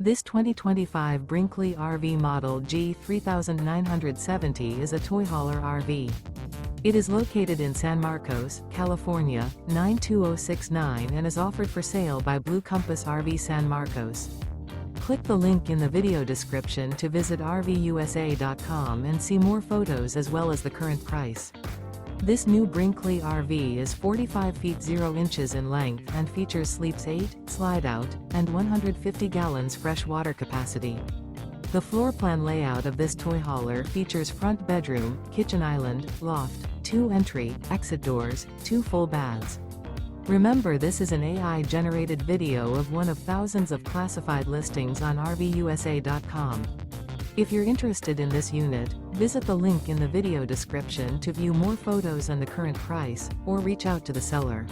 This 2025 Brinkley RV Model G 3970 is a toy hauler RV. It is located in San Marcos, California, 92069 and is offered for sale by Blue Compass RV San Marcos. Click the link in the video description to visit RVUSA.com and see more photos as well as the current price. This new Brinkley RV is 45 feet 0 inches in length and features sleeps 8, slide-out, and 150 gallons fresh water capacity. The floor plan layout of this toy hauler features front bedroom, kitchen island, loft, 2 entry, exit doors, 2 full baths. Remember, this is an AI-generated video of one of thousands of classified listings on RVUSA.com. If you're interested in this unit, visit the link in the video description to view more photos and the current price, or reach out to the seller.